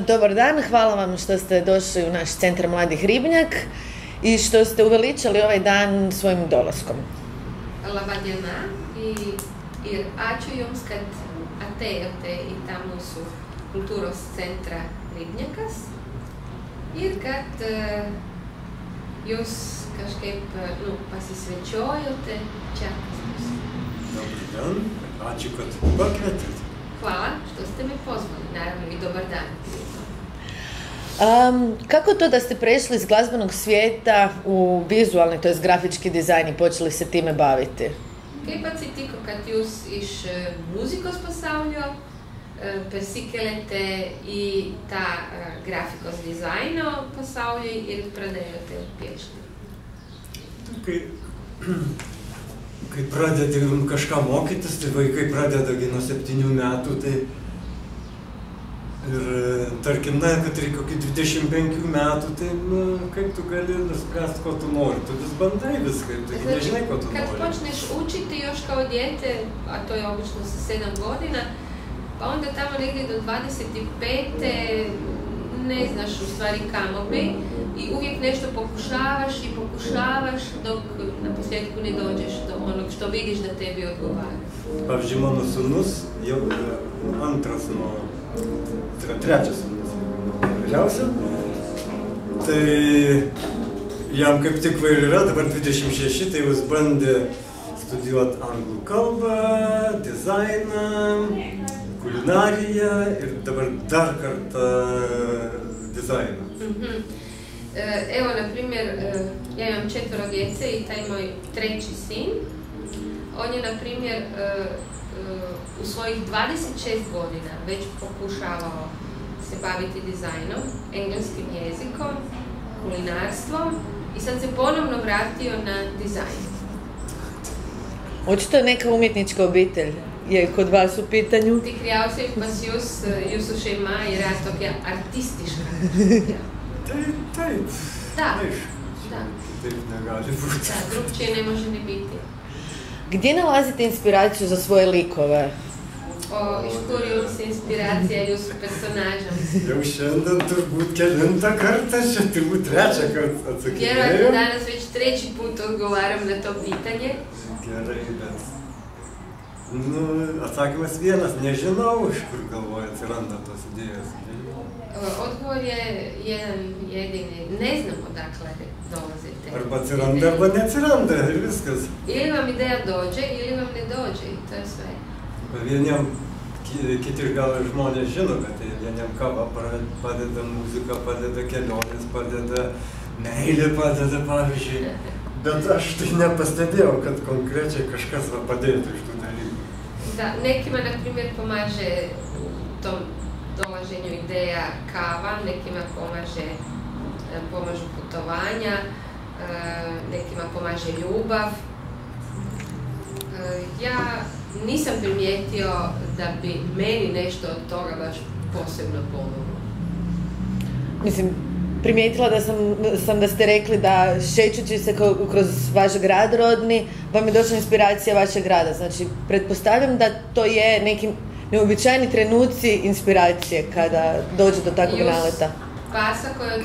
Dobar dan, hvala vam što ste došli u naš centar Mladih Ribnjak i što ste uveličali ovaj dan svojim dolaskom. Labadiena ir ačiū Jums, kad atėjote į tą mūsų kultūros centrą Ribnjakas ir kad Jūs kažkaip pasisvečiojote čia. Dobar dan, ačiū, kad pakvietėte. Hvala što ste me pozvali, naravno i dobar dan. Kako to da ste prešli iz glazbenog svijeta u vizualni, to jest grafički dizajn i počeli se time baviti? Kaip atsitiko, kad Jūs iš muzikos pasaulio persikėlėte į tą grafikos dizaino pasaulį ir pradėjote piešti? Kai pradedi kažką mokytis, tai vaikai pradeda nuo 7 metų, tai ir tarkim, kad reikia kokį 25 metų, tai kaip tu gali nuspręsti, ko tu nori, tu vis bandai viską, tu nežinai, ko tu nori. Kad počneš učiti još kao dijete, a to je obično sa 7 godina, pa onda tamo negdje do 25. ne znaš u stvari kamo bi i uvijek nešto pokušavaš dok na posljedku ne dođeš do onog što vidiš da tebi odgovara. Pavyzdžiui, mano sūnus jau antras tai yra trečias sūnus, vyriausia, tai jam kaip tik va ir yra, dabar 26, tai jis bandė studijuoti anglų kalbą, dizainą, kulinariją ir dabar dar kartą dizajną. Evo, na primjer, ja imam 4 djece i taj moj treći sin, on je, na primjer, u svojih 26 godina već pokušavao se baviti dizajnom, engleskim jezikom, kulinarstvom i sad se ponovno vratio na dizajn. Očito je neka umjetnička obitelj je kod vas u pitanju. Tikriausiai pas jūsų šeima yra tokia artistiška. Taip. Da. Taip negali būti. Da, drugčije ne može ni biti. Gdje nalazite inspiraciju za svoje likove? Iš kur jums inspiracija jūsų personažams? Jau šiandien turbūt kelintą kartą, čia turbūt trečią kartą atsakinėjau. Vjerojatno danas već 3. put odgovaram na to pitanje. Gerai, bet atsakymas vienas, nežinau, iš kur galvoje atsiranda tos idėjos. Odgovor je jedan jedini, ne znam odakle dolaze te. Arba atsiranda, arba neatsiranda ir viskas. Ili vam ideja dođe, ili vam ne dođe i to je sve. Vieniem, kiti gal žmonės žino, bet vieniem kava padeda, muzika padeda, kelionės padeda, meilė padeda, pavyzdžiui. Bet aš tai nepastebėjau, kad konkrečiai kažkas padėtų iš tų dalykų. Da, nekima, na primjer, pomaže u tom dolaženju ideja kava, nekima pomažu putovanja, nekima pomaže ljubav. Ja nisam primijetio da bi meni nešto od toga baš posebno pomoglo. Mislim, primijetila da ste rekli da šećući se kroz vaš grad rodni, vam je došla inspiracija vašeg grada. Znači, pretpostavljam da to je neki neobičajni trenuci inspiracije kada dođe do takvog naleta. Pasakojot,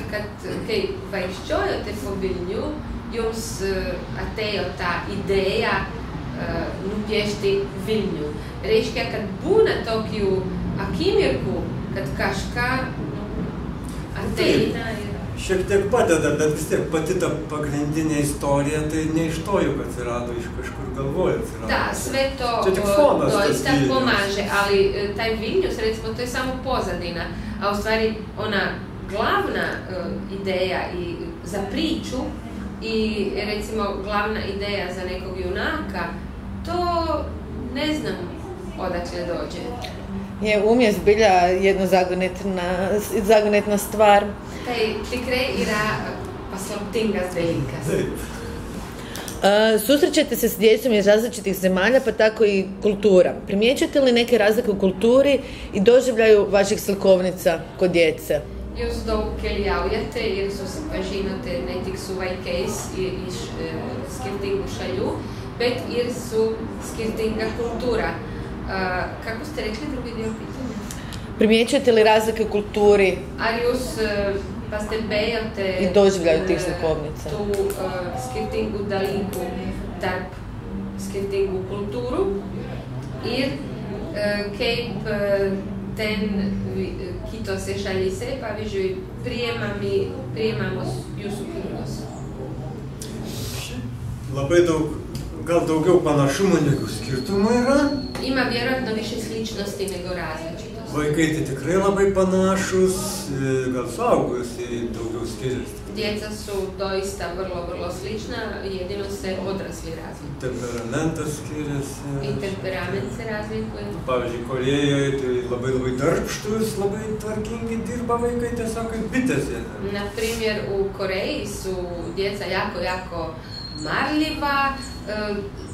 kai vaikščiojote po Vilnių, jums atėjo ta ideja nupiešti Vilnių. Reiškia, kad būna tokių akimirkų, kad kažką ateina ir... Šiek tiek padeda, bet vis tiek pati ta pagrindinė istorija, tai ne iš to juk atsirado, iš kažkur galvoje atsirado. Da, sve to doista pomaže, ali taj Vilnius, recimo, to je samo pozadina, a u stvari ona glavna ideja i za priču i recimo glavna ideja za nekog junaka, to ne znam odakle dođe. Je umjes zbilja jedna zagonetna stvar. Tikrai yra paslaptingas dalykas. Susrećete se s djecom iz različitih zemalja, pa tako i kultura. Primjećujete li neke razlike u kulturi i doživljaju vaših slikovnica kod djece? Jūs daug keliaujate ir susipažinote ne tik su vaikais iš skirtingų šalių, bet ir su skirtinga kultūra. Kako ste rekli drugi dio pitanja? Primjećujete li razlike u kulturi Ar jūs pastebėjote i doživljaju tih slikovnica? tų skirtingų dalykų tarp skirtingų kultūrų ir kaip ten kitose šalyse, pavyzdžiui, priimamos jūsų knygos? Labai daug, gal daugiau panašumų negu skirtumų yra. Ima vjerojatno više sličnosti nego različitosti. Vaikai tai tikrai labai panašus, gal suaugusiai daugiau skiriasi. Djeca su doista vrlo slična, jedino se odrasli razlikuju. Temperamentas skiriasi. I temperament se razlikuje. Pavyzdžiui, Korėjoje tai labai darbštus, labai tvarkingi dirba vaikai, tiesiog kaip bitės. Na primjer, u Koreji su djeca jako marljiva,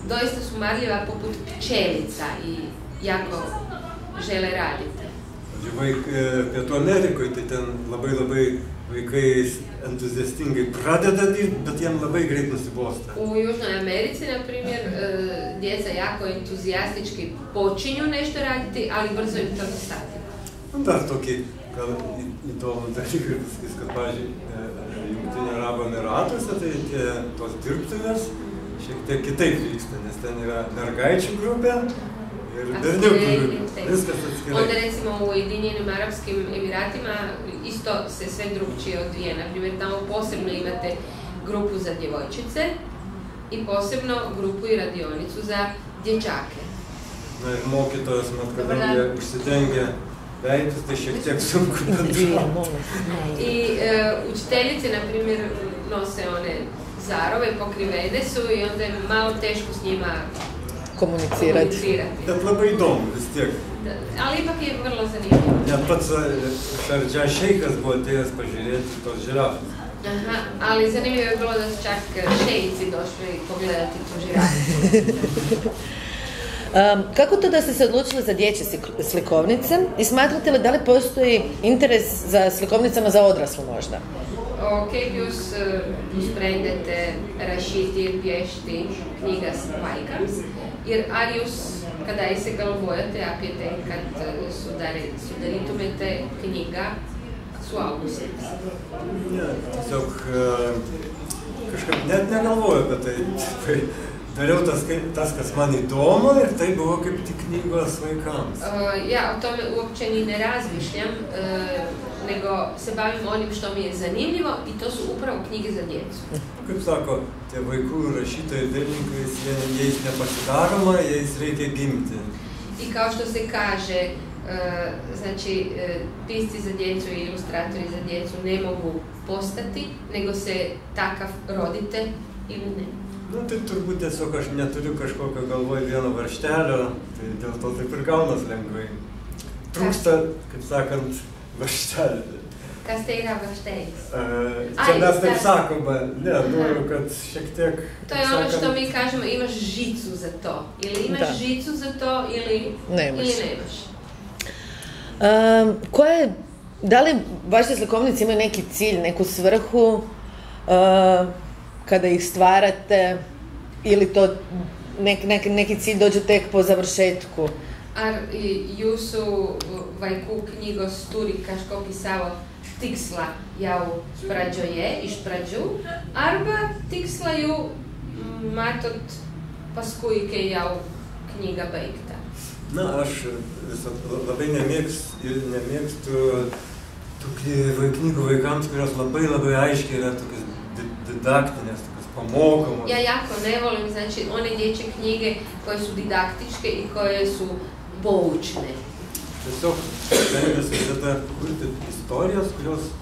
doista su marljiva poput pčelica i jako žele raditi. Pietų Amerikoje tai ten labai vaikai entuziastingai pradeda dirbti, bet jiem labai greit nusibosta. U Južnoj Americi, na primjer, djeca jako entuzijastički počinju nešto raditi, ali brzo im to dostati. Dar tokį gal įdomų dalyką, kad, pavyzdžiui, Jungtinių Arabų Emyratuose, tai tos dirbtuvės šiek tiek kitaip vyksta, nes ten yra mergaičių grupė ir berniukų grupė. Viskas atskirai. Onda recimo u Ujedinjenim Arapskim Emiratima isto se sve drugčije odvija. Naprimjer, tamo posebno imate grupu za djevojčice i posebno grupu i radionicu za dječake. Na ir mokytojas, kadangi užsidengia veidus, tai šiek tiek sunku bendrauti. I učiteljice, na primjer, nose one zarove, pokrivene su i onda je malo teško s njima komunicirati. Bet labai įdomu vis tiek. Ali ipak je vrlo zanimljivo. Net pats Šardža Šeikas buvo atėjęs pažiūrėti tos žirafės. Aha, ali zanimljivo je bilo da su čak šeici došli pogledati tu žirafu. Kako to da ste se odlučili za dječje slikovnice i smatrate li da li postoji interes za slikovnicama za odraslu možda? Kaip jūs nusprendėte rašyti ir piešti knygas vaikams ir ar jūs kadaise galvojate apie tai, kad sudarytumėte knygą suaugusiems? Ne, tiesiog kažkaip net negalvoju apie tai. Dariau tas, kas man įdomu ir tai buvo kaip tik knygos vaikams. Ja o tome uopće ni ne razmišljam, nego se bavim onim što mi je zanimljivo i to su upravo knjige za djecu. Kaip sako, tie vaikų rašytojai dailininkai, jais nepasidaroma, jais reikia gimti. I kao što se kaže, znači pisci za djecu i ilustratori za djecu ne mogu postati, nego se takav rodite ili ne. Nu, tai turbūt tiesiog aš neturiu kažkokio galvoj vieno varžtelio, tai dėl to taip ir gaunas lengvai. Trūksta, kaip sakant, varžtelio. Kas tai yra varžtelis? Čia mes taip sakoma, ne, noriu, kad šiek tiek... To je ono što mi kažemo, imaš žicu za to. Ili imaš žicu za to, ili nemaš. Da li vaše slikovnice imaju neki cilj, neku svrhu, kada ih stvarate, ili to neki cilj dođe tek po završetku? Ar jūsų vaikų knygos turi kažkokį savo tikslą jau pradžioje, iš pradžių, arba tikslą jau matot paskui, kai jau knyga baigta? Na, aš labai nemėgstu tų knygų vaikams, kurios labai aiškiai yra tokios didaktinės, tokios pamokomos. Ja jako ne volim, znači, one dječje knjige koje su didaktičke i koje su poučne. Tiesiog stengiuosi visada kurti istorijas, kurios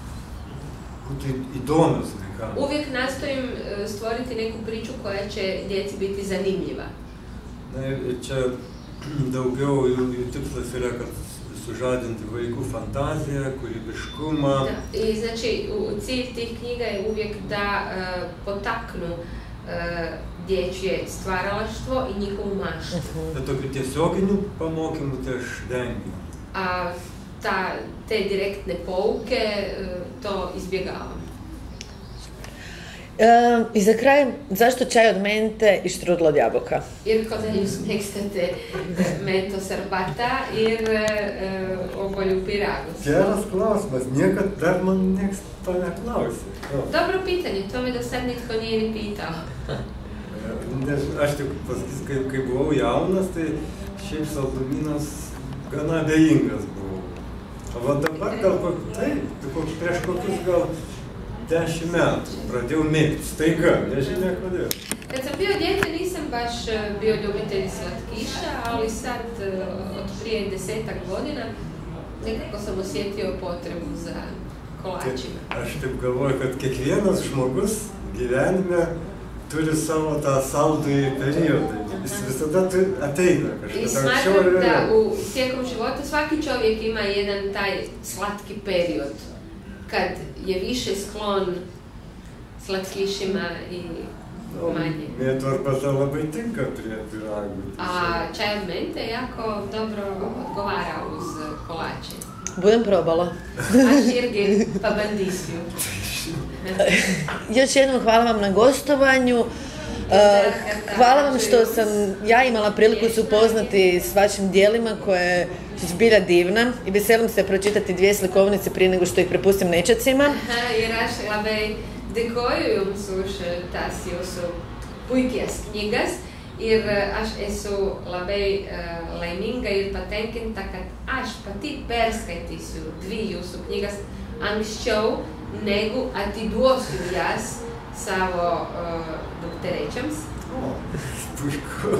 būtų įdomios vaikams. Uvijek nastojim stvoriti neku priču koja će djeci biti zanimljiva. Na ir čia daugiau jų tikslas yra, kad sužadinti vaikų fantaziją, kūrybiškumą. I znači, cilj tih knjiga je uvijek da potaknu dječje stvaralaštvo i njihovu maštu. Bet tokių tiesioginių pamokymų tai aš vengiu. A te direktne pouke, to izbjegavam. I za kraj, zašto čaj od mente i štrudla od jabuka? Ir kodėl jūs mėgstate mentos arbatą ir obuolių pyragus? Geras klausimas, niekad dar man nieks to neklausė. Dobro pitanje, to me do sad nitko nije ni pitao. Aš tik pasakysiu, kai buvau jaunas, tai šiaip saldumynas gana abejingas buvau. O dabar gal prieš kokius gal 10 metų pradėjau mėgti, staiga, nežinia kodėl. Kad sam bio dijete nisam baš bio ljubitelj slatkiša, ali sad od prije 10-ak godina nekako sam osjetio potrebu za kolačima. Aš taip galvoju, kad kiekvienas žmogus gyvenime turi savo tą saldųjį periodą. Jis visada ateina kažkada. I smatram da tijekom života svaki čovjek ima jedan taj slatki period. Kad je više sklon slatkišima i manje. Mėtų arbata labai tinka prie pyragų. A čaj od mente jako dobro odgovara uz kolače. Budem probala. Aš irgi pa bandisiju. Još jednom hvala vam na gostovanju. Hvala vam što sam ja imala priliku se upoznati s vašim dijelima koje su zbilja divna i veselim se pročitati 2 slikovnice prije nego što ih prepustim nečacima. Ir aš labai dėkoju jums už tas jūsu puikias knygas ir aš esu labai laiminga ir patenkinta, kad aš pati perskaitysiu 2 jūsų knygas anksčiau negu atiduosiu jas savo dukterećams. Puiku.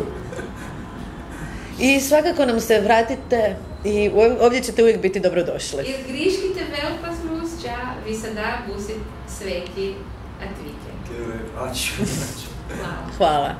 I svakako nam se vratite i ovdje ćete uvijek biti dobrodošli. Ir grįžkite vėl pas mus, čia visada būsit sveiki atvykę. Gerai, ačiū. Hvala.